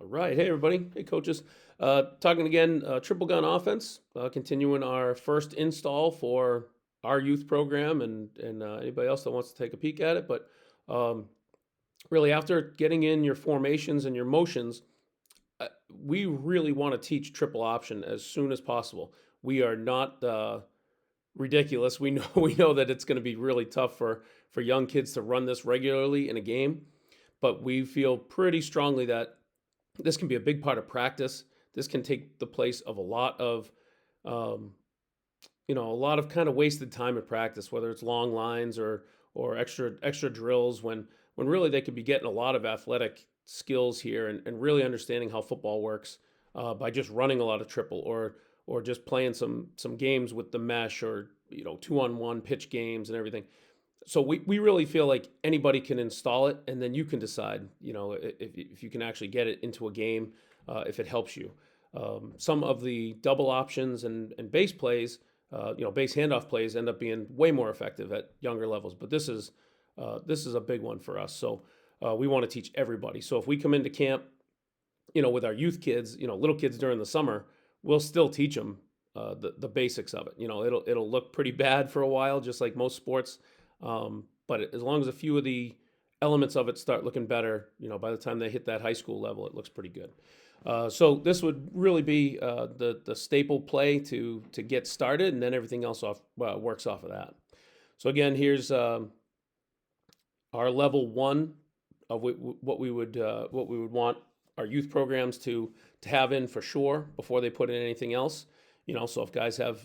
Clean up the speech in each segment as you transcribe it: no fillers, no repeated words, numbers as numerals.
All right. Hey, everybody. Hey, coaches. Talking again, triple gun offense, continuing our first install for our youth program and anybody else that wants to take a peek at it. But um, really, after getting in your formations and your motions, we really want to teach triple option as soon as possible. We are not ridiculous. We know we know that it's going to be really tough for young kids to run this regularly in a game, but we feel pretty strongly that this can be a big part of practice. This can take the place of a lot of, um, a lot of kind of wasted time at practice, whether it's long lines or extra drills when really they could be getting a lot of athletic skills here and really understanding how football works by just running a lot of triple or just playing some games with the mesh or 2-on-1 pitch games and everything. So we really feel like anybody can install it, and then you can decide, if you can actually get it into a game, if it helps you. Some of the double options and base plays, base handoff plays end up being way more effective at younger levels. But this is a big one for us. So we want to teach everybody. So if we come into camp, with our youth kids, little kids during the summer, we'll still teach them the basics of it. It'll look pretty bad for a while, just like most sports. But as long as a few of the elements of it start looking better, by the time they hit that high school level, it looks pretty good. So this would really be the staple play to get started, and then everything else works off of that. So again, here's our level one of what we would want our youth programs to have in for sure before they put in anything else. So if guys have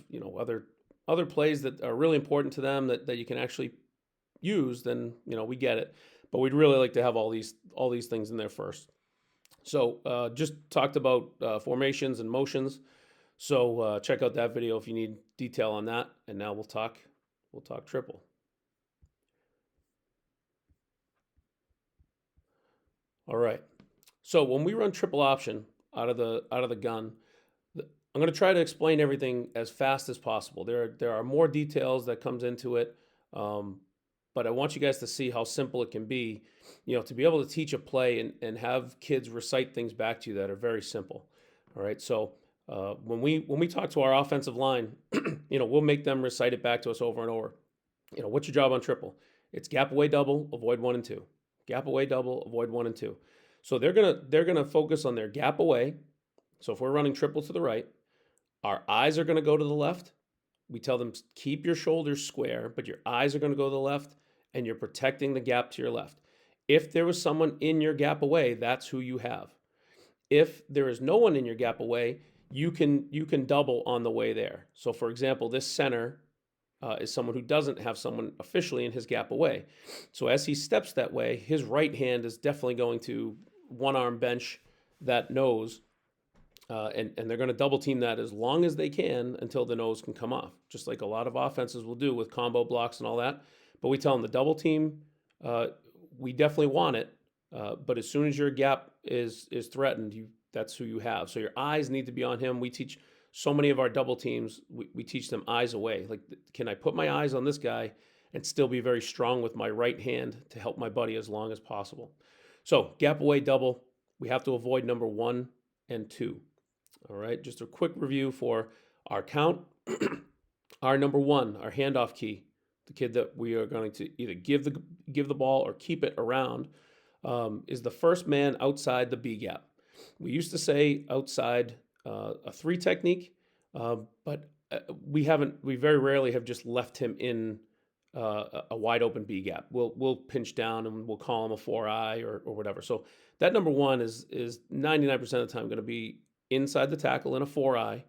other plays that are really important to them that you can actually use, then we get it. But we'd really like to have all these things in there first. So just talked about formations and motions. So check out that video if you need detail on that. And now we'll talk triple. All right. So when we run triple option out of the gun, I'm going to try to explain everything as fast as possible. There are more details that comes into it, but I want you guys to see how simple it can be, to be able to teach a play and have kids recite things back to you that are very simple. All right. So when we talk to our offensive line, we'll make them recite it back to us over and over. What's your job on triple? It's gap away double, avoid 1 and 2. Gap away double, avoid 1 and 2. So they're gonna focus on their gap away. So if we're running triple to the right, our eyes are going to go to the left. We tell them keep your shoulders square, but your eyes are going to go to the left, and you're protecting the gap to your left. If there was someone in your gap away, that's who you have. If there is no one in your gap away, you can double on the way there. So for example, this center is someone who doesn't have someone officially in his gap away. So as he steps that way, his right hand is definitely going to one arm bench that nose. And they're going to double team that as long as they can until the nose can come off, just like a lot of offenses will do with combo blocks and all that. But we tell them the double team, we definitely want it, but as soon as your gap is threatened, that's who you have. So your eyes need to be on him. We teach so many of our double teams, we teach them eyes away. Like, can I put my eyes on this guy and still be very strong with my right hand to help my buddy as long as possible? So gap away double, we have to avoid number 1 and 2. All right, just a quick review for our count. Our number 1, our handoff key, the kid that we are going to either give the ball or keep it around, is the first man outside the B gap. We used to say outside a 3 technique, but we very rarely have just left him in a wide open B gap. We'll pinch down and we'll call him a 4-eye or whatever. So that number 1 is 99% of the time going to be inside the tackle in a 4-eye,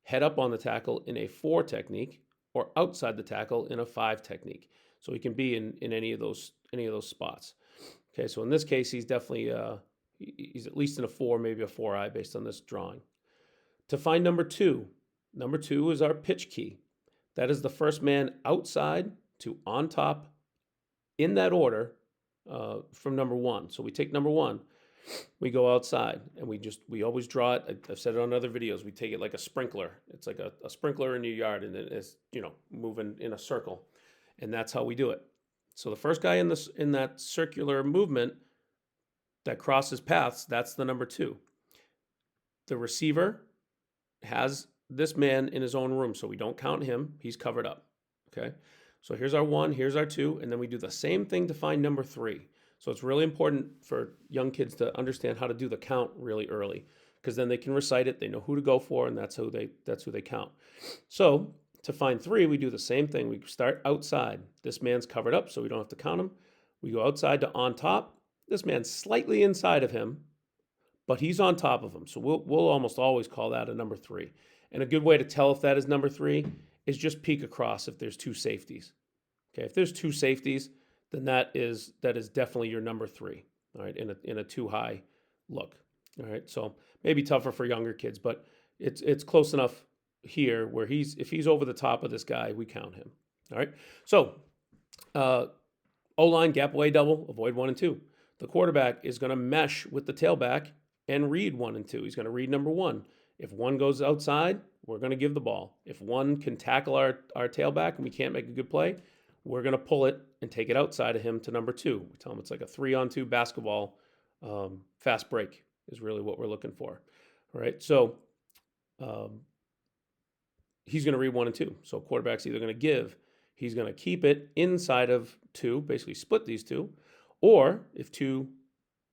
head up on the tackle in a 4 technique, or outside the tackle in a 5 technique. So he can be in any of those spots. Okay, so in this case, he's definitely he's at least in a 4, maybe a 4-eye based on this drawing. To find number 2 is our pitch key. That is the first man outside to on top in that order from number 1. So we take number 1. We go outside and we always draw it. I've said it on other videos. We take it like a sprinkler. It's like a sprinkler in your yard, and it's moving in a circle, and that's how we do it. So the first guy in that circular movement that crosses paths, that's the number 2. The receiver has this man in his own room, so we don't count him. He's covered up. Okay. So here's our 1, here's our 2, and then we do the same thing to find number 3. So it's really important for young kids to understand how to do the count really early, because then they can recite it, they know who to go for, and that's who they count. So to find 3, we do the same thing. We start outside. This man's covered up, so we don't have to count him. We go outside to on top. This man's slightly inside of him, but he's on top of him. So we'll almost always call that a number 3. And a good way to tell if that is number 3 is just peek across if there's 2 safeties. Okay, if there's 2 safeties, then that is definitely your number 3. All right, in a too high look. All right, so maybe tougher for younger kids, but it's close enough here where if he's over the top of this guy, we count him. All right, so O-line, gap away double, avoid 1 and 2. The quarterback is going to mesh with the tailback and read 1 and 2. He's going to read number 1. If 1 goes outside, we're going to give the ball. If 1 can tackle our tailback and we can't make a good play, we're going to pull it and take it outside of him to number 2. We tell him it's like a 3-on-2 basketball fast break is really what we're looking for. All right, so he's going to read 1 and 2. So quarterback's either going to give, he's going to keep it inside of 2, basically split these 2, or if 2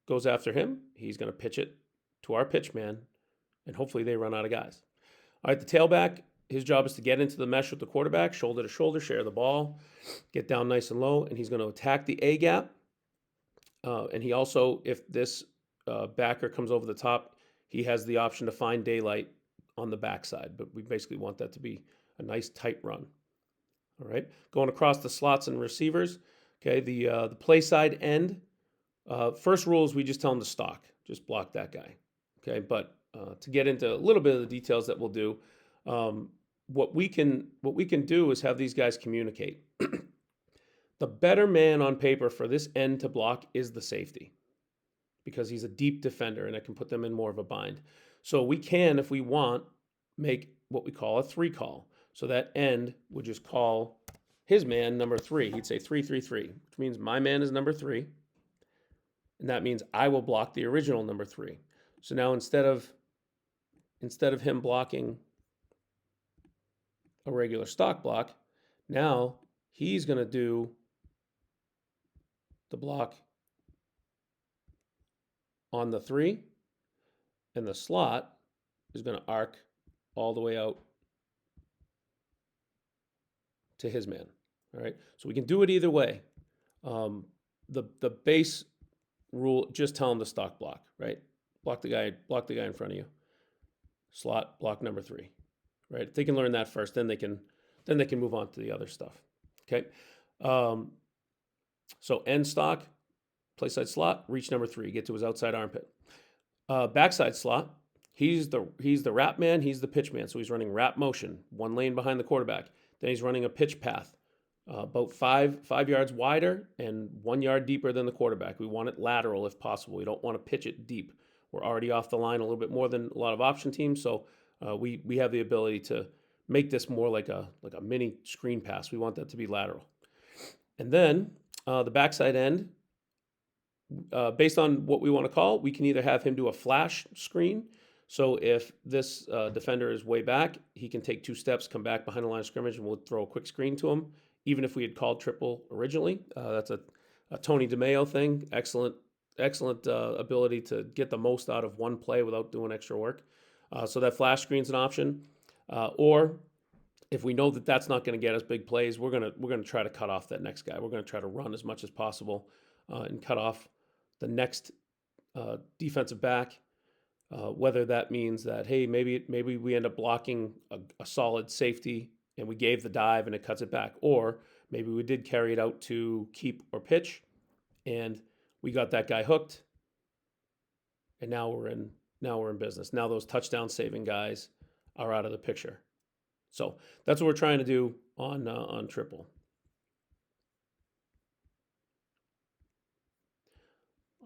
goes after him, he's going to pitch it to our pitch man, and hopefully they run out of guys. All right, the tailback, his job is to get into the mesh with the quarterback, shoulder to shoulder, share the ball, get down nice and low, and he's going to attack the A gap. And he also, if this backer comes over the top, he has the option to find daylight on the backside, but we basically want that to be a nice tight run. All right, going across the slots and receivers. Okay, the play side end. First rule is we just tell him to stalk, just block that guy. Okay, but to get into a little bit of the details that we'll do, what we can do is have these guys communicate. The better man on paper for this end to block is the safety, because he's a deep defender and it can put them in more of a bind. So we can, if we want, make what we call a 3 call. So that end would just call his man number 3. He'd say 3-3-3, which means my man is number 3. And that means I will block the original number 3. So now instead of him blocking a regular stock block, now he's going to do the block on the 3, and the slot is going to arc all the way out to his man. All right, so we can do it either way. The base rule, just tell him to stock block, right? Block the guy in front of you. Slot, block number 3, right? If they can learn that first, then they can move on to the other stuff. Okay, so end stock, play side slot, reach number 3, get to his outside armpit. Backside slot, he's the wrap man, he's the pitch man, so he's running wrap motion, 1 lane behind the quarterback. Then he's running a pitch path, about 5 yards wider and 1 yard deeper than the quarterback. We want it lateral if possible. We don't want to pitch it deep. We're already off the line a little bit more than a lot of option teams, so we have the ability to make this more like a mini screen pass. We want that to be lateral. And then the backside end, based on what we want to call, we can either have him do a flash screen. So if this defender is way back, he can take 2 steps, come back behind the line of scrimmage, and we'll throw a quick screen to him, even if we had called triple originally. That's a Tony DeMeo thing. Excellent ability to get the most out of one play without doing extra work. So that flash screen's an option. Or if we know that that's not going to get us big plays, we're gonna try to cut off that next guy. We're going to try to run as much as possible and cut off the next defensive back. Whether that means that, hey, maybe we end up blocking a solid safety and we gave the dive and it cuts it back, or maybe we did carry it out to keep or pitch, and we got that guy hooked, and now we're in business. Now those touchdown saving guys are out of the picture. So that's what we're trying to do on triple.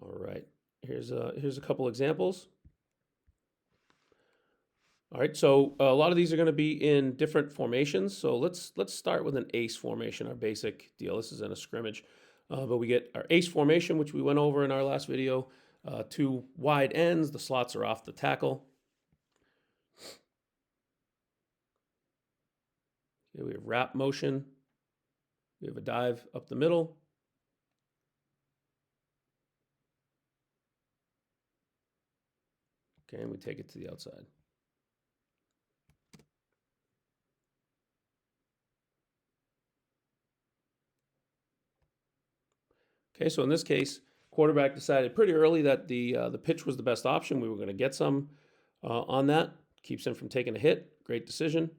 All right, here's a couple examples. All right, so a lot of these are going to be in different formations. So let's start with an ace formation, our basic deal. This is in a scrimmage, but we get our ace formation, which we went over in our last video. two wide ends. The slots are off the tackle. Okay, we have wrap motion. We have a dive up the middle. Okay, and we take it to the outside. Okay, so in this case, quarterback decided pretty early that the pitch was the best option. We were going to get some on that. Keeps him from taking a hit. Great decision.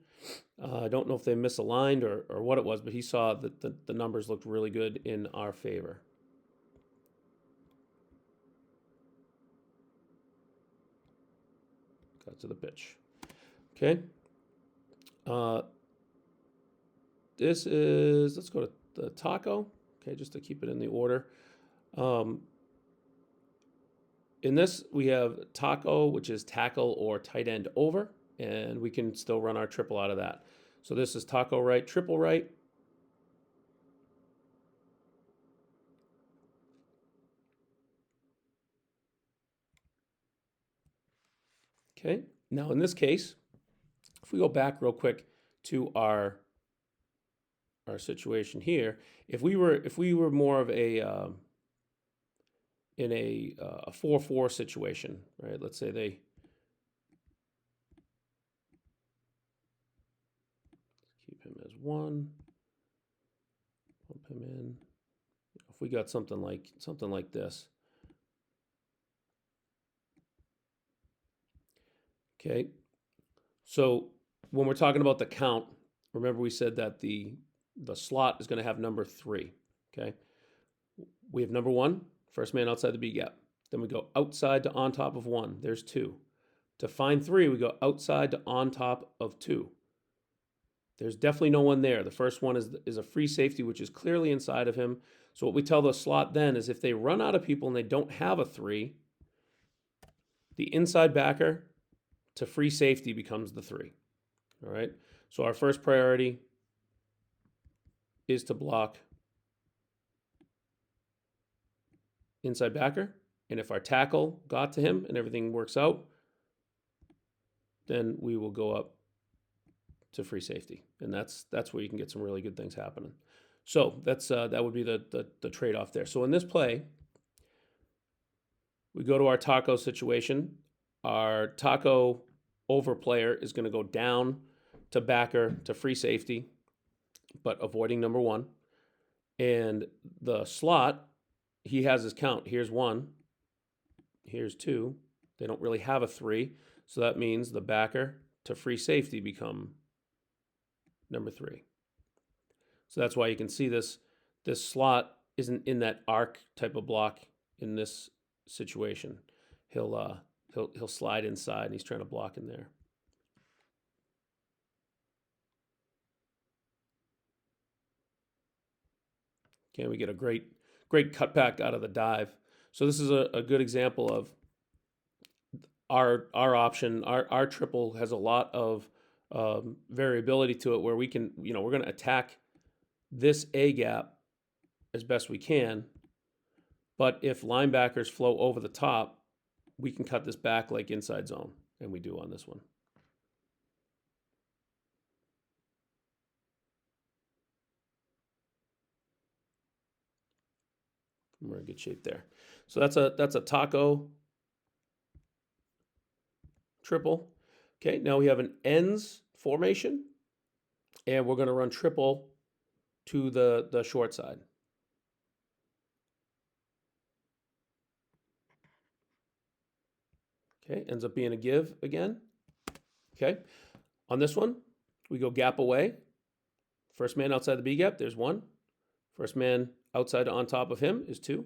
I don't know if they misaligned or what it was, but he saw that the numbers looked really good in our favor. Got to the pitch. Okay. This is, let's go to the taco. Okay, just to keep it in the order. In this, we have taco, which is tackle or tight end over, and we can still run our triple out of that. So this is taco right, triple right. Okay, now in this case, if we go back real quick to our situation here, if we were more of a in a 4-4 situation, right? Let's say they keep him as 1, pump him in. If we got something like this, okay. So when we're talking about the count, remember we said that the slot is going to have number 3. Okay, we have number 1, first man outside the B gap. Then we go outside to on top of 1. There's 2. To find 3, we go outside to on top of 2. There's definitely no one there. The first one is a free safety, which is clearly inside of him. So what we tell the slot then is if they run out of people and they don't have a 3, the inside backer to free safety becomes the 3. All right. So our first priority is to block inside backer. And if our tackle got to him and everything works out, then we will go up to free safety. And that's where you can get some really good things happening. So that's that would be the trade-off there. So in this play, we go to our taco situation. Our taco over player is going to go down to backer to free safety, but avoiding number 1. And the slot, he has his count. Here's 1. Here's 2. They don't really have a 3. So that means the backer to free safety become number 3. So that's why you can see this slot isn't in that arc type of block in this situation. He'll slide inside and he's trying to block in there. Okay, we get a great cutback out of the dive. So this is a good example of our option. Our triple has a lot of variability to it where we can, we're going to attack this A gap as best we can. But if linebackers flow over the top, we can cut this back like inside zone, and we do on this one. We're in good shape there. So that's a taco triple. Okay, now we have an ends formation, and we're going to run triple to the short side. Okay, ends up being a give again. Okay, on this one, we go gap away. First man outside the B gap, there's 1. First man outside to on top of him is 2.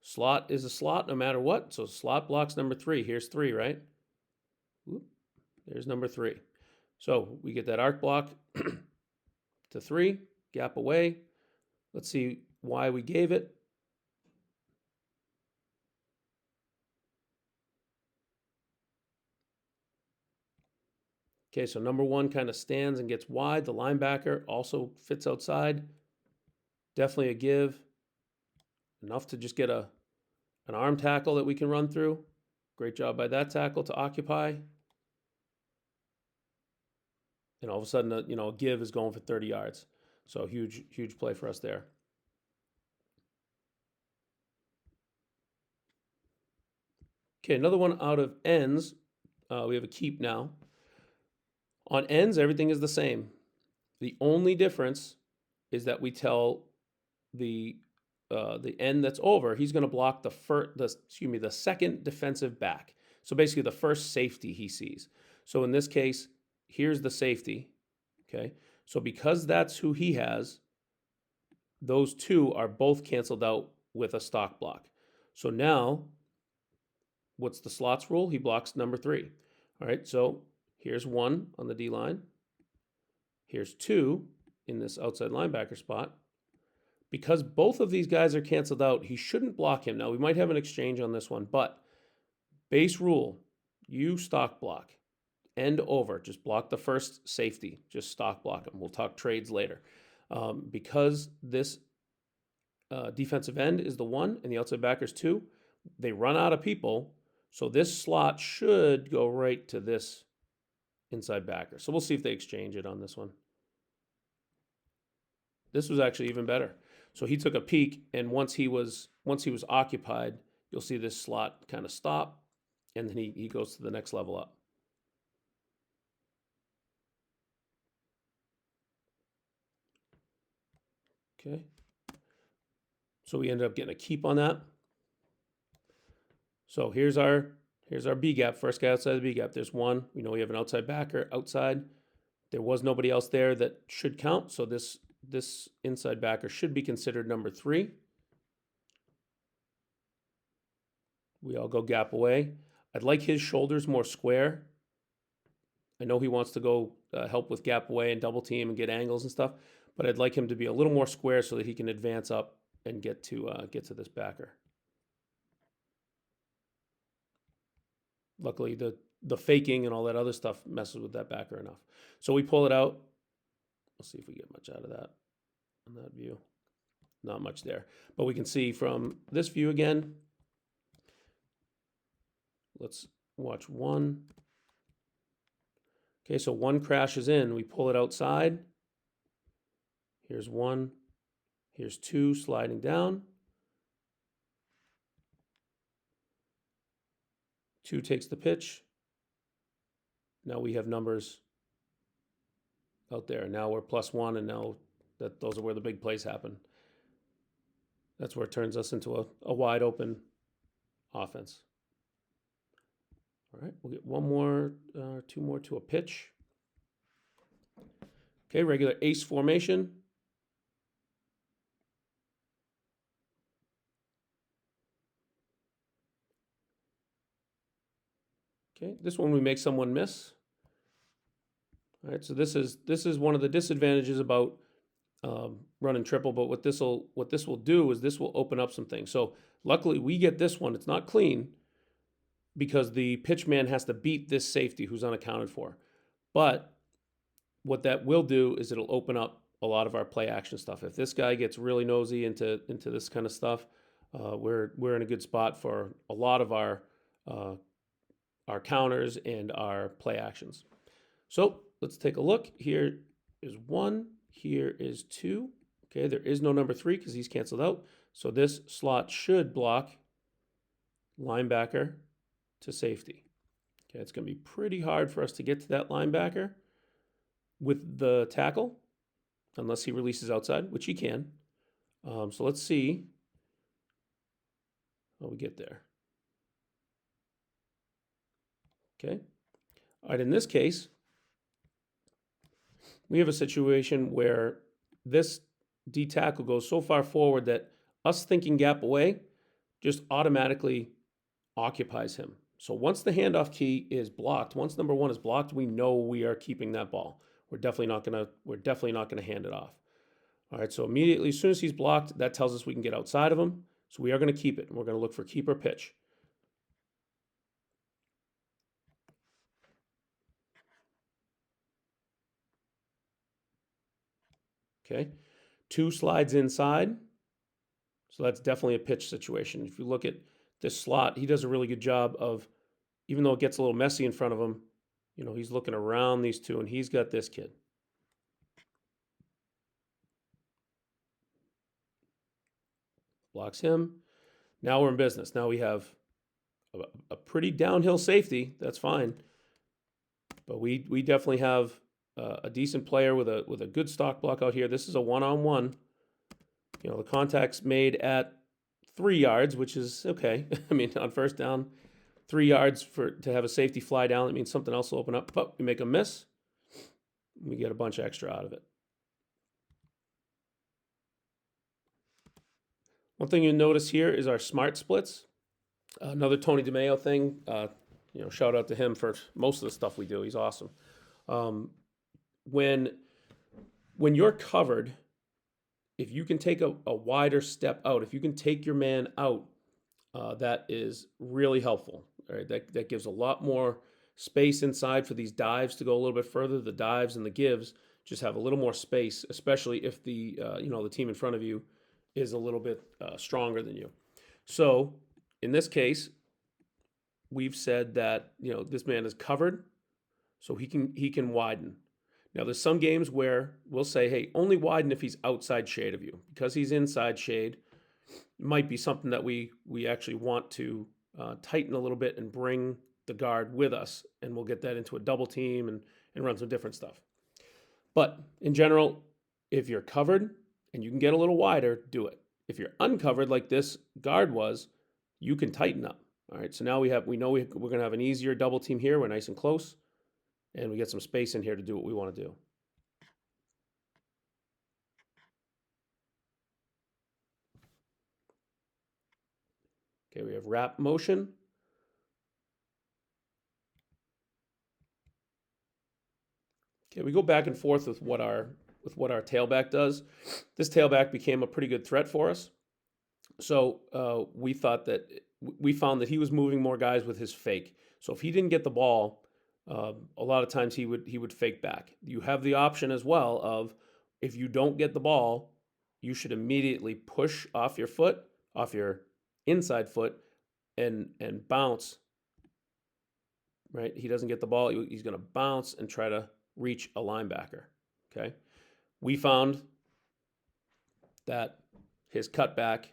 Slot is a slot no matter what. So slot blocks number 3. Here's 3, right? Whoop, there's number 3. So we get that arc block to 3, gap away. Let's see why we gave it. Okay, so number 1 kind of stands and gets wide. The linebacker also fits outside. Definitely a give. Enough to just get a an arm tackle that we can run through. Great job by that tackle to occupy. And all of a sudden, a give is going for 30 yards. So huge, huge play for us there. Okay, another one out of ends. We have a keep now. On ends, everything is the same. The only difference is that we tell the end that's over, he's going to block the second defensive back. So basically, the first safety he sees. So in this case, here's the safety. Okay, so because that's who he has, those two are both canceled out with a stock block. So now, what's the slots rule? He blocks number 3. All right, so here's 1 on the D line. Here's 2 in this outside linebacker spot. Because both of these guys are canceled out, he shouldn't block him. Now, we might have an exchange on this one, but base rule, you stock block. End over, just block the first safety. Just stock block him. We'll talk trades later. Because this defensive end is the 1 and the outside backer's 2, they run out of people, so this slot should go right to this inside backer. So we'll see if they exchange it on this one. This was actually even better. So he took a peek, and once he was occupied, you'll see this slot kind of stop, and then he goes to the next level up. Okay. So we ended up getting a keep on that. So here's our B gap, first guy outside the B gap. There's 1. We know we have an outside backer outside. There was nobody else there that should count, so this inside backer should be considered number 3. We all go gap away. I'd like his shoulders more square. I know he wants to go help with gap away and double team and get angles and stuff, but I'd like him to be a little more square so that he can advance up and get to this backer. Luckily, the faking and all that other stuff messes with that backer enough. So we pull it out. We'll see if we get much out of that on that view. Not much there. But we can see from this view again. Let's watch 1. Okay, so 1 crashes in. We pull it outside. Here's 1. Here's 2 sliding down. 2 takes the pitch. Now we have numbers out there. Now we're +1, and now those are where the big plays happen. That's where it turns us into a wide open offense. All right, we'll get 1 more, 2 more to a pitch. Okay, regular ace formation. Okay, this one we make someone miss. All right, so this is one of the disadvantages about running triple, but what this will do is this will open up some things. So luckily we get this one. It's not clean because the pitch man has to beat this safety who's unaccounted for. But what that will do is it'll open up a lot of our play action stuff. If this guy gets really nosy into this kind of stuff, we're in a good spot for a lot of our counters and our play actions. So let's take a look. Here is 1. Here is 2. Okay, there is no number 3 because he's canceled out. So this slot should block linebacker to safety. Okay, it's going to be pretty hard for us to get to that linebacker with the tackle, unless he releases outside, which he can. So let's see how we get there. Okay. All right, in this case, we have a situation where this D tackle goes so far forward that us thinking gap away just automatically occupies him. So once the handoff key is blocked, once number 1 is blocked, we know we are keeping that ball. We're definitely not gonna hand it off. All right, so immediately as soon as he's blocked, that tells us we can get outside of him. So we are gonna keep it, and we're gonna look for keeper pitch. Okay, 2 slides inside. So that's definitely a pitch situation. If you look at this slot, he does a really good job of, even though it gets a little messy in front of him, he's looking around these two, and he's got this kid. Blocks him. Now we're in business. Now we have a pretty downhill safety. That's fine. But we definitely have a decent player with a good stock block out here. This is a one-on-one. The contact's made at 3 yards, which is okay. I mean, on first down, 3 yards to have a safety fly down. That means something else will open up. But we make a miss. We get a bunch extra out of it. One thing you'll notice here is our smart splits. Another Tony DeMeo thing. Shout out to him for most of the stuff we do. He's awesome. When you're covered, if you can take a wider step out, if you can take your man out, that is really helpful. All right, that gives a lot more space inside for these dives to go a little bit further. The dives and the gives just have a little more space, especially if the team in front of you is a little bit stronger than you. So in this case, we've said that this man is covered, so he can widen. Now there's some games where we'll say, hey, only widen if he's outside shade of you. Because he's inside shade, it might be something that we actually want to tighten a little bit and bring the guard with us, and we'll get that into a double team and run some different stuff. But in general, if you're covered and you can get a little wider, do it. If you're uncovered like this guard was, you can tighten up. All right, so now we know we're going to have an easier double team here. We're nice and close, and we get some space in here to do what we want to do. Okay, we have wrap motion. Okay, we go back and forth with what our tailback does. This tailback became a pretty good threat for us. So we found that he was moving more guys with his fake. So if he didn't get the ball, a lot of times he would fake back. You have the option as well of, if you don't get the ball, you should immediately push off your foot, off your inside foot, and bounce. Right? He doesn't get the ball. He's going to bounce and try to reach a linebacker. Okay? We found that his cutback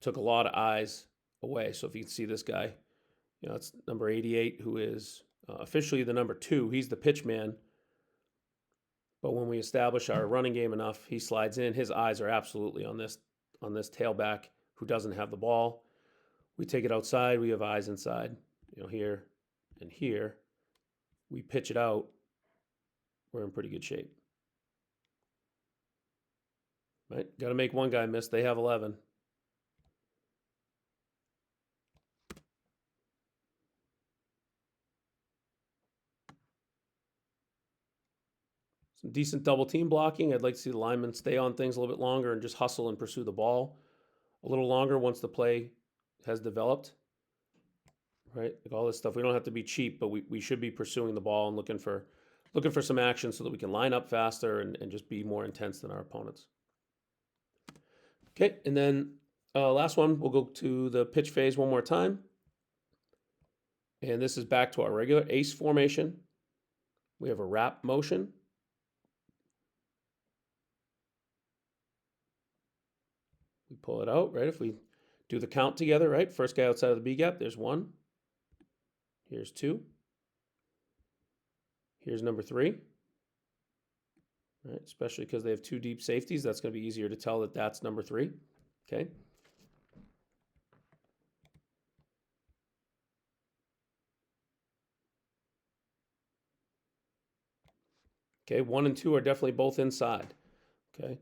took a lot of eyes away. So if you can see this guy, it's number 88, who is officially the number 2. He's the pitch man. But when we establish our running game enough, he slides in. His eyes are absolutely on this tailback who doesn't have the ball. We take it outside. We have eyes inside, here and here. We pitch it out. We're in pretty good shape. Right? Got to make one guy miss. They have 11. Some decent double team blocking. I'd like to see the linemen stay on things a little bit longer and just hustle and pursue the ball a little longer once the play has developed. Right? Like all this stuff. We don't have to be cheap, but we should be pursuing the ball and looking for some action so that we can line up faster and just be more intense than our opponents. Okay, and then last one, we'll go to the pitch phase one more time. And this is back to our regular ace formation. We have a wrap motion. We pull it out, right? If we do the count together, right? First guy outside of the B gap, there's 1. Here's 2. Here's number 3. Right? Especially because they have 2 deep safeties, that's going to be easier to tell that that's number 3. Okay. Okay, 1 and 2 are definitely both inside. Okay.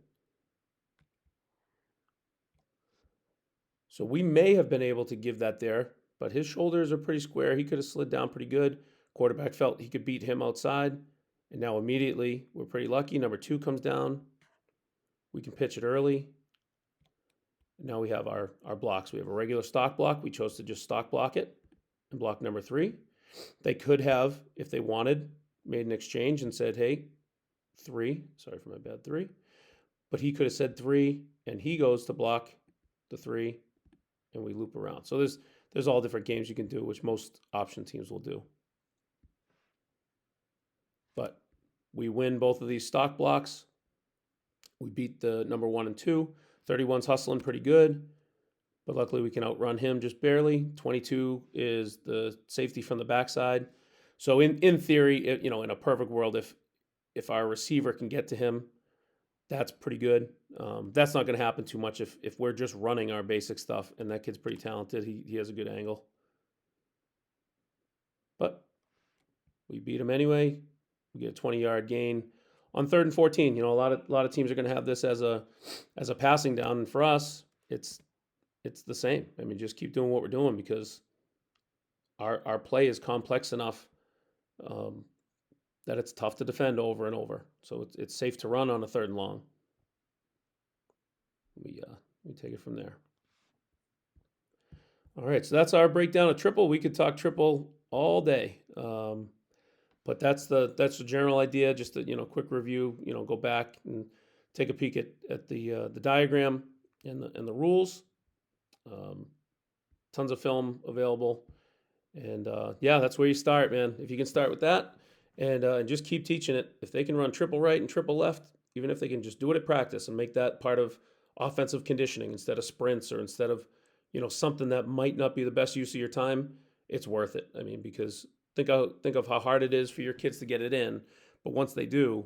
So we may have been able to give that there, but his shoulders are pretty square. He could have slid down pretty good. Quarterback felt he could beat him outside. And now immediately, we're pretty lucky. Number 2 comes down. We can pitch it early. Now we have our blocks. We have a regular stock block. We chose to just stock block it and block number 3. They could have, if they wanted, made an exchange and said, hey, 3. Sorry for my bad 3. But he could have said 3, and he goes to block the 3, and we loop around. So there's all different games you can do, which most option teams will do. But we win both of these stock blocks. We beat the number 1 and 2. 31's hustling pretty good, but luckily we can outrun him just barely. 22 is the safety from the backside. So in theory, in a perfect world, if our receiver can get to him, that's pretty good. That's not going to happen too much if we're just running our basic stuff, and that kid's pretty talented. He has a good angle. But we beat him anyway. We get a 20-yard gain on 3rd and 14. A lot of teams are going to have this as a passing down, and for us, it's the same. I mean, just keep doing what we're doing because our play is complex enough that it's tough to defend over and over. So it's safe to run on a 3rd and long. We take it from there. All right, so that's our breakdown of triple. We could talk triple all day, but that's the general idea. Just a quick review. Go back and take a peek at the diagram and the rules. Tons of film available, and that's where you start, man. If you can start with that, and just keep teaching it. If they can run triple right and triple left, even if they can just do it at practice and make that part of offensive conditioning instead of sprints or instead of something that might not be the best use of your time, it's worth it. I mean, because think of how hard it is for your kids to get it in, but once they do,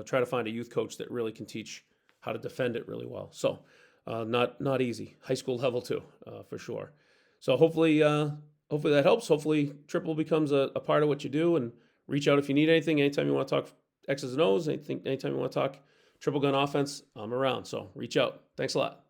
try to find a youth coach that really can teach how to defend it really well. So not easy. High school level too, for sure. So hopefully that helps. Hopefully triple becomes a part of what you do, and reach out if you need anything. Anytime you want to talk X's and O's, anytime you want to talk triple gun offense, I'm around. So reach out. Thanks a lot.